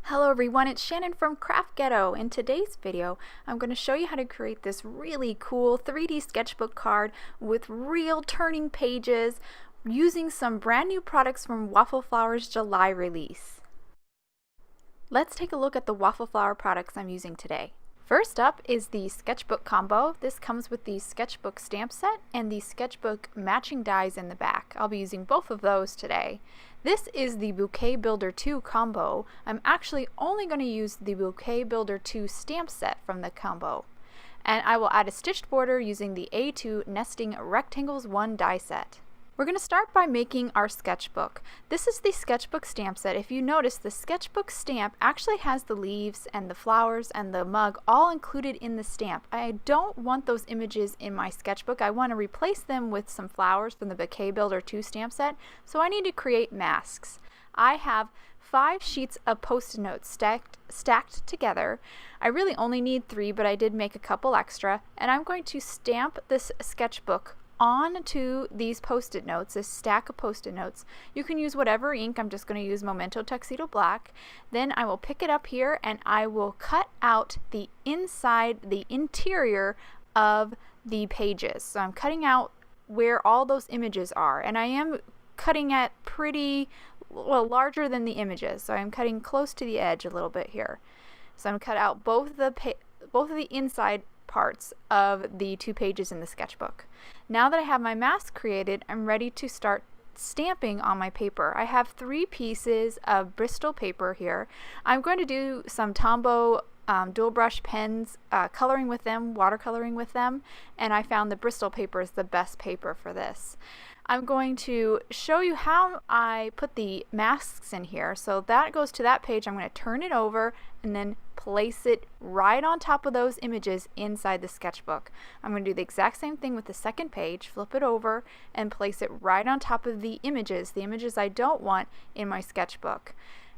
Hello everyone, it's Shannon from Craft Ghetto. In today's video, I'm going to show you how to create this really cool 3D sketchbook card with real turning pages using some brand new products from Waffle Flower's July release. Let's take a look at the Waffle Flower products I'm using today. First up is the Sketchbook combo. This comes with the Sketchbook stamp set and the Sketchbook matching dies in the back. I'll be using both of those today. This is the Bouquet Builder 2 combo. I'm actually only going to use the Bouquet Builder 2 stamp set from the combo. And I will add a stitched border using the A2 Nesting Rectangles 1 die set. We're going to start by making our sketchbook. This is the sketchbook stamp set. If you notice, the sketchbook stamp actually has the leaves and the flowers and the mug all included in the stamp. I don't want those images in my sketchbook. I want to replace them with some flowers from the Bouquet Builder 2 stamp set, so I need to create masks. I have 5 sheets of post-it notes stacked together. I really only need 3, but I did make a couple extra, and I'm going to stamp this sketchbook onto these post-it notes, this stack of post-it notes. You can use whatever ink. I'm just going to use Memento Tuxedo Black. Then I will pick it up here and I will cut out the inside, the interior of the pages. So I'm cutting out where all those images are, and I am cutting at pretty well larger than the images, so I'm cutting close to the edge a little bit here. So I'm cut out both of the inside parts of the 2 pages in the sketchbook. Now that I have my mask created, I'm ready to start stamping on my paper. I have 3 pieces of Bristol paper here. I'm going to do some Tombow Dual Brush Pens, coloring with them, watercoloring with them, and I found the Bristol paper is the best paper for this. I'm going to show you how I put the masks in here. So that goes to that page. I'm going to turn it over and then place it right on top of those images inside the sketchbook. I'm going to do the exact same thing with the second page, flip it over and place it right on top of the images I don't want in my sketchbook.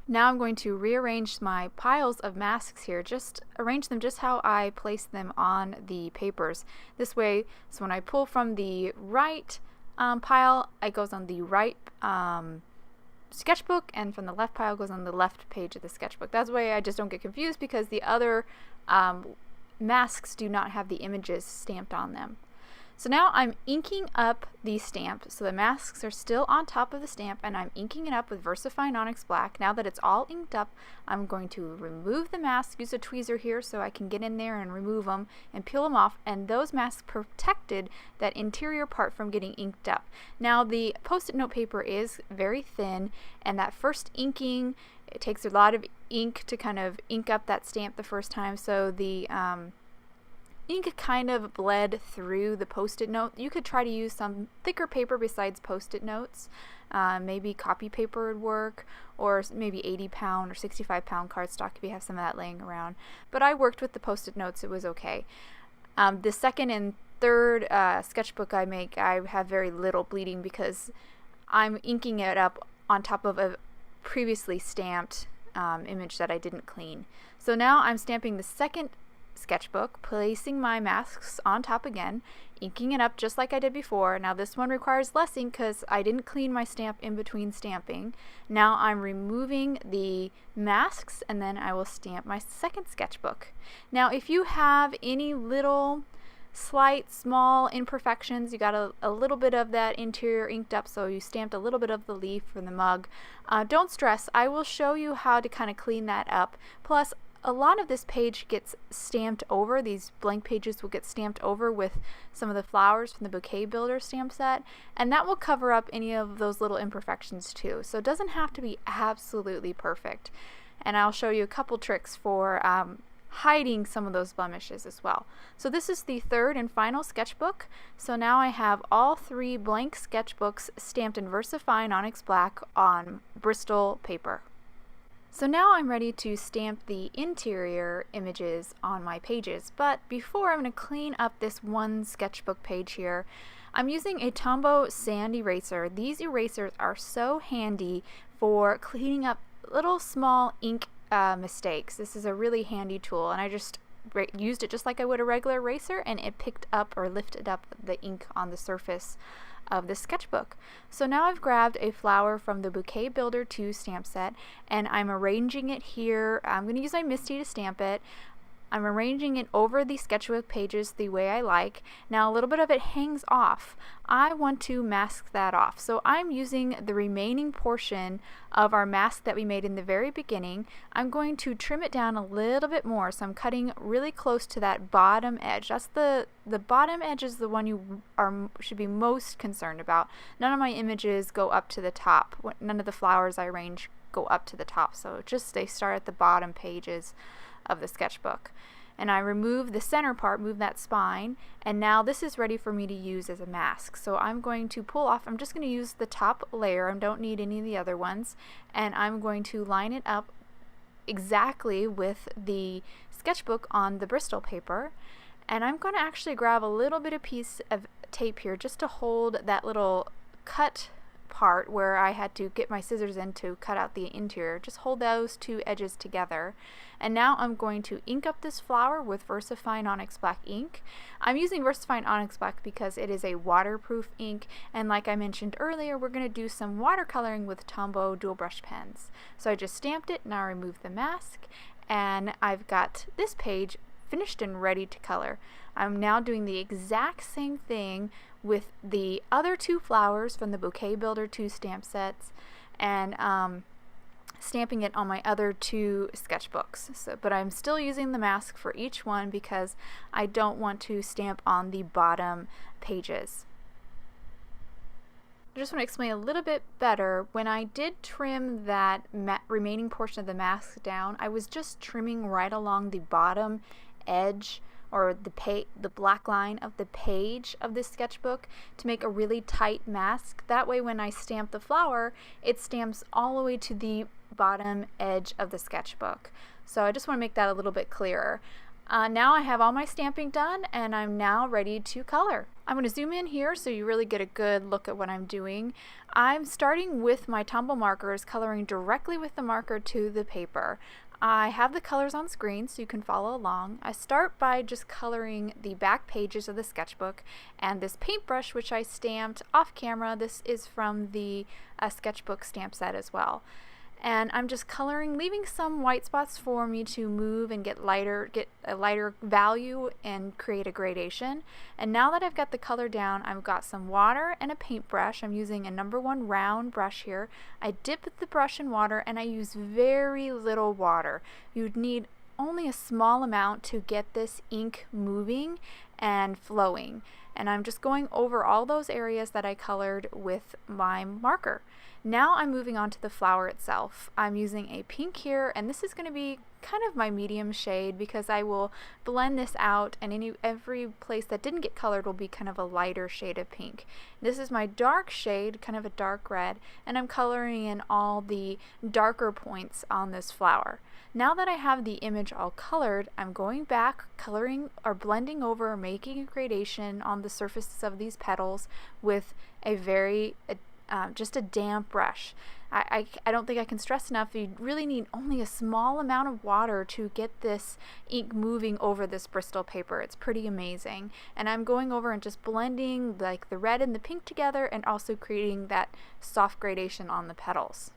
Now I'm going to rearrange my piles of masks here, just arrange them just how I place them on the papers. This way, so when I pull from the right pile, it goes on the right sketchbook, and from the left pile goes on the left page of the sketchbook. That's why I just don't get confused, because the other masks do not have the images stamped on them. So now I'm inking up the stamp, so the masks are still on top of the stamp, and I'm inking it up with VersaFine Onyx Black. Now that it's all inked up, I'm going to remove the mask, use a tweezer here so I can get in there and remove them and peel them off, and those masks protected that interior part from getting inked up. Now the post-it note paper is very thin, and that first inking, it takes a lot of ink to kind of ink up that stamp the first time, so the ink kind of bled through the post-it note. You could try to use some thicker paper besides post-it notes. Maybe copy paper would work, or maybe 80-pound or 65-pound cardstock if you have some of that laying around. But I worked with the post-it notes, it was okay. The second and third sketchbook I make, I have very little bleeding because I'm inking it up on top of a previously stamped image that I didn't clean. So now I'm stamping the second sketchbook, placing my masks on top again, inking it up just like I did before. Now this one requires less ink because I didn't clean my stamp in between stamping. Now I'm removing the masks, and then I will stamp my second sketchbook. Now if you have any little slight small imperfections, you got a little bit of that interior inked up, so you stamped a little bit of the leaf from the mug, don't stress. I will show you how to kind of clean that up. Plus, a lot of this page gets stamped over. These blank pages will get stamped over with some of the flowers from the Bouquet Builder stamp set, and that will cover up any of those little imperfections too. So it doesn't have to be absolutely perfect. And I'll show you a couple tricks for hiding some of those blemishes as well. So this is the third and final sketchbook. So now I have all 3 blank sketchbooks stamped in VersaFine Onyx Black on Bristol paper. So now I'm ready to stamp the interior images on my pages, but before, I'm going to clean up this one sketchbook page here. I'm using a Tombow sand eraser. These erasers are so handy for cleaning up little small ink mistakes. This is a really handy tool, and I just used it just like I would a regular eraser, and it picked up or lifted up the ink on the surface of the sketchbook. So now I've grabbed a flower from the Bouquet Builder 2 stamp set and I'm arranging it here. I'm going to use my Misty to stamp it. I'm arranging it over the sketchbook pages the way I like. Now a little bit of it hangs off. I want to mask that off. So I'm using the remaining portion of our mask that we made in the very beginning. I'm going to trim it down a little bit more. So I'm cutting really close to that bottom edge. That's the bottom edge is the one you should be most concerned about. None of my images go up to the top. None of the flowers I arrange go up to the top. So just they start at the bottom pages of the sketchbook. And I remove the center part, move that spine, and now this is ready for me to use as a mask. So I'm going to pull off, I'm just going to use the top layer, I don't need any of the other ones, and I'm going to line it up exactly with the sketchbook on the Bristol paper. And I'm going to actually grab a little bit of piece of tape here just to hold that little cut part where I had to get my scissors in to cut out the interior. Just hold those two edges together. And now I'm going to ink up this flower with VersaFine Onyx Black ink. I'm using VersaFine Onyx Black because it is a waterproof ink, and like I mentioned earlier, we're going to do some watercoloring with Tombow Dual Brush Pens. So I just stamped it, now I remove the mask, and I've got this page finished and ready to color. I'm now doing the exact same thing with the other two flowers from the Bouquet Builder 2 stamp sets, and stamping it on my other two sketchbooks. But I'm still using the mask for each one because I don't want to stamp on the bottom pages. I just want to explain a little bit better. When I did trim that remaining portion of the mask down, I was just trimming right along the bottom edge or the black line of the page of this sketchbook to make a really tight mask. That way when I stamp the flower, it stamps all the way to the bottom edge of the sketchbook. So I just want to make that a little bit clearer. Now I have all my stamping done and I'm now ready to color. I'm going to zoom in here so you really get a good look at what I'm doing. I'm starting with my Tombow markers, coloring directly with the marker to the paper. I have the colors on screen so you can follow along. I start by just coloring the back pages of the sketchbook, and this paintbrush, which I stamped off camera, this is from the sketchbook stamp set as well. And I'm just coloring, leaving some white spots for me to move and get a lighter value and create a gradation. And now that I've got the color down, I've got some water and a paintbrush. I'm using a number 1 round brush here. I dip the brush in water and I use very little water. You'd need only a small amount to get this ink moving and flowing. And I'm just going over all those areas that I colored with my marker. Now I'm moving on to the flower itself. I'm using a pink here, and this is going to be kind of my medium shade because I will blend this out, and every place that didn't get colored will be kind of a lighter shade of pink. This is my dark shade, kind of a dark red, and I'm coloring in all the darker points on this flower. Now that I have the image all colored, I'm going back, coloring or blending over, making a gradation on the surfaces of these petals with a just a damp brush. I don't think I can stress enough, you really need only a small amount of water to get this ink moving over this Bristol paper. It's pretty amazing. And I'm going over and just blending like the red and the pink together and also creating that soft gradation on the petals.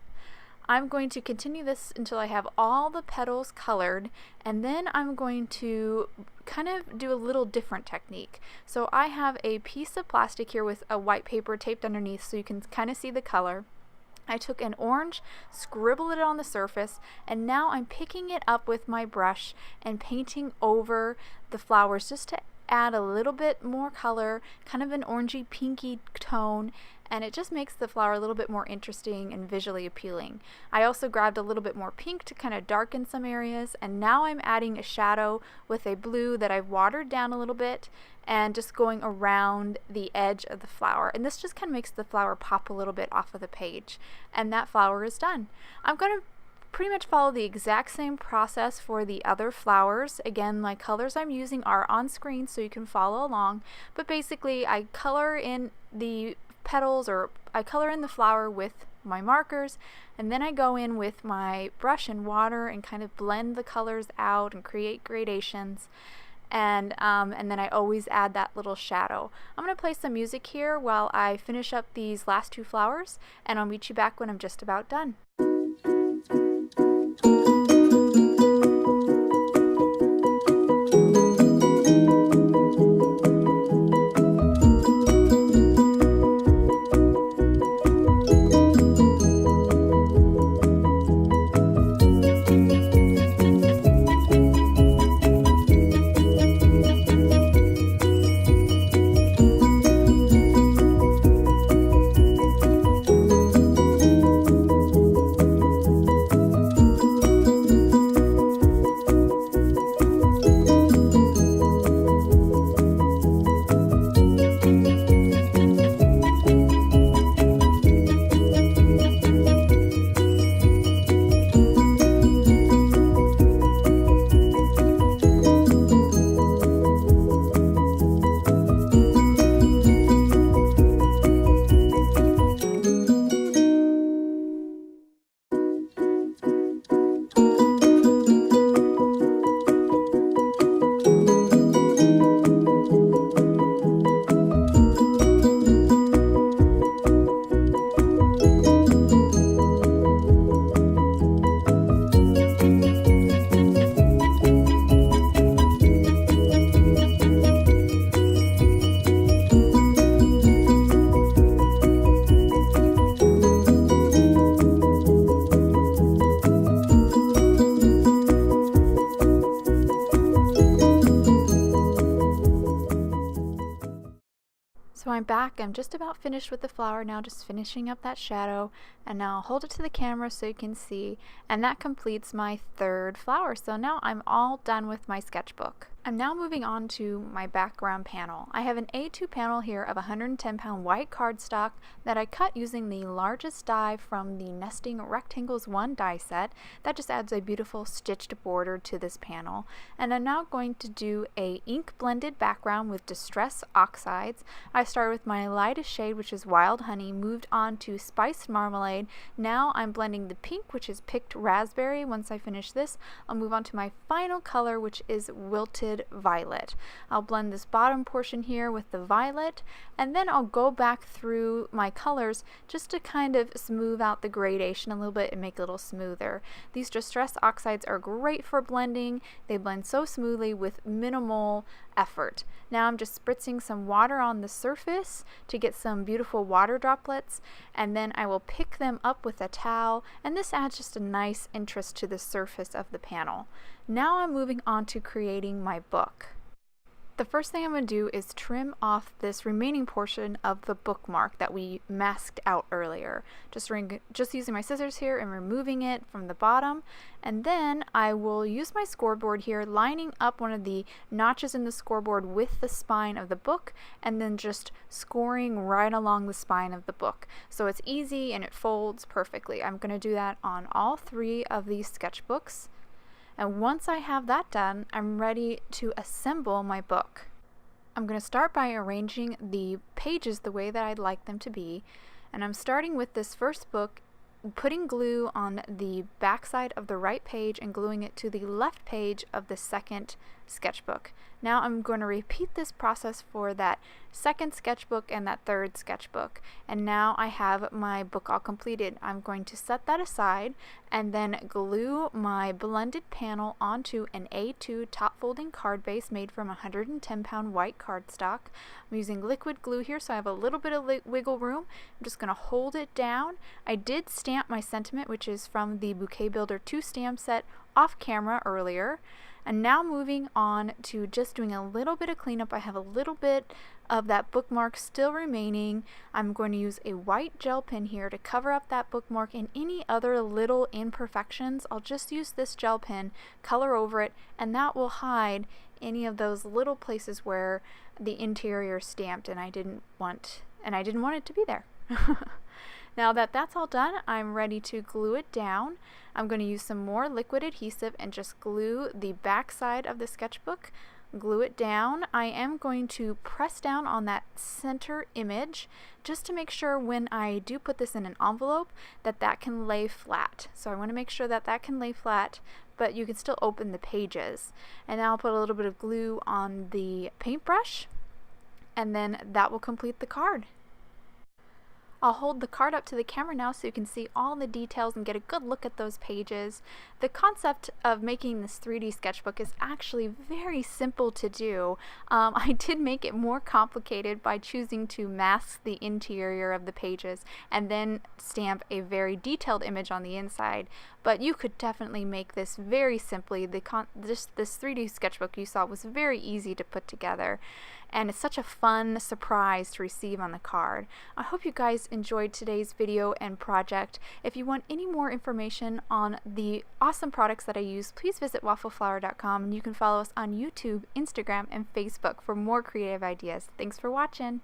I'm going to continue this until I have all the petals colored, and then I'm going to kind of do a little different technique. So I have a piece of plastic here with a white paper taped underneath so you can kind of see the color. I took an orange, scribbled it on the surface, and now I'm picking it up with my brush and painting over the flowers just to add a little bit more color, kind of an orangey pinky tone, and it just makes the flower a little bit more interesting and visually appealing. I also grabbed a little bit more pink to kind of darken some areas, and now I'm adding a shadow with a blue that I've watered down a little bit and just going around the edge of the flower, and this just kind of makes the flower pop a little bit off of the page, and that flower is done. I'm going to pretty much follow the exact same process for the other flowers. Again, my colors I'm using are on screen so you can follow along, but basically I color in the petals, or I color in the flower with my markers, and then I go in with my brush and water and kind of blend the colors out and create gradations. and then I always add that little shadow. I'm going to play some music here while I finish up these last two flowers, and I'll meet you back when I'm just about done. So I'm back. I'm just about finished with the flower now, just finishing up that shadow, and now I'll hold it to the camera so you can see, and that completes my third flower. So now I'm all done with my sketchbook. I'm now moving on to my background panel. I have an A2 panel here of 110-pound white cardstock that I cut using the largest die from the Nesting Rectangles 1 die set. That just adds a beautiful stitched border to this panel. And I'm now going to do a ink blended background with Distress Oxides. I started with my lightest shade, which is Wild Honey, moved on to Spiced Marmalade. Now I'm blending the pink, which is Picked Raspberry. Once I finish this, I'll move on to my final color, which is Wilted Violet. I'll blend this bottom portion here with the violet, and then I'll go back through my colors just to kind of smooth out the gradation a little bit and make it a little smoother. These Distress Oxides are great for blending. They blend so smoothly with minimal effort. Now I'm just spritzing some water on the surface to get some beautiful water droplets, and then I will pick them up with a towel, and this adds just a nice interest to the surface of the panel. Now I'm moving on to creating my book. The first thing I'm going to do is trim off this remaining portion of the bookmark that we masked out earlier. Just using my scissors here and removing it from the bottom. And then I will use my scoreboard here, lining up one of the notches in the scoreboard with the spine of the book, and then just scoring right along the spine of the book. So it's easy and it folds perfectly. I'm going to do that on all three of these sketchbooks. And once I have that done, I'm ready to assemble my book. I'm going to start by arranging the pages the way that I'd like them to be. And I'm starting with this first book, putting glue on the back side of the right page and gluing it to the left page of the second sketchbook. Now I'm going to repeat this process for that second sketchbook and that third sketchbook. And now I have my book all completed. I'm going to set that aside and then glue my blended panel onto an A2 top folding card base made from 110-pound white cardstock. I'm using liquid glue here, so I have a little bit of wiggle room. I'm just going to hold it down. I did stamp my sentiment, which is from the Bouquet Builder 2 stamp set, off camera earlier. And now moving on to just doing a little bit of cleanup. I have a little bit of that bookmark still remaining. I'm going to use a white gel pen here to cover up that bookmark and any other little imperfections. I'll just use this gel pen, color over it, and that will hide any of those little places where the interior stamped and I didn't want it to be there. Now that that's all done, I'm ready to glue it down. I'm going to use some more liquid adhesive and just glue the back side of the sketchbook, glue it down. I am going to press down on that center image just to make sure when I do put this in an envelope that that can lay flat. So I want to make sure that that can lay flat but you can still open the pages. And now I'll put a little bit of glue on the paintbrush, and then that will complete the card. I'll hold the card up to the camera now so you can see all the details and get a good look at those pages. The concept of making this 3D sketchbook is actually very simple to do. I did make it more complicated by choosing to mask the interior of the pages and then stamp a very detailed image on the inside. But you could definitely make this very simply. This 3D sketchbook you saw was very easy to put together, and it's such a fun surprise to receive on the card. I hope you guys enjoyed today's video and project. If you want any more information on the awesome products that I use, please visit waffleflower.com, and you can follow us on YouTube, Instagram, and Facebook for more creative ideas. Thanks for watching.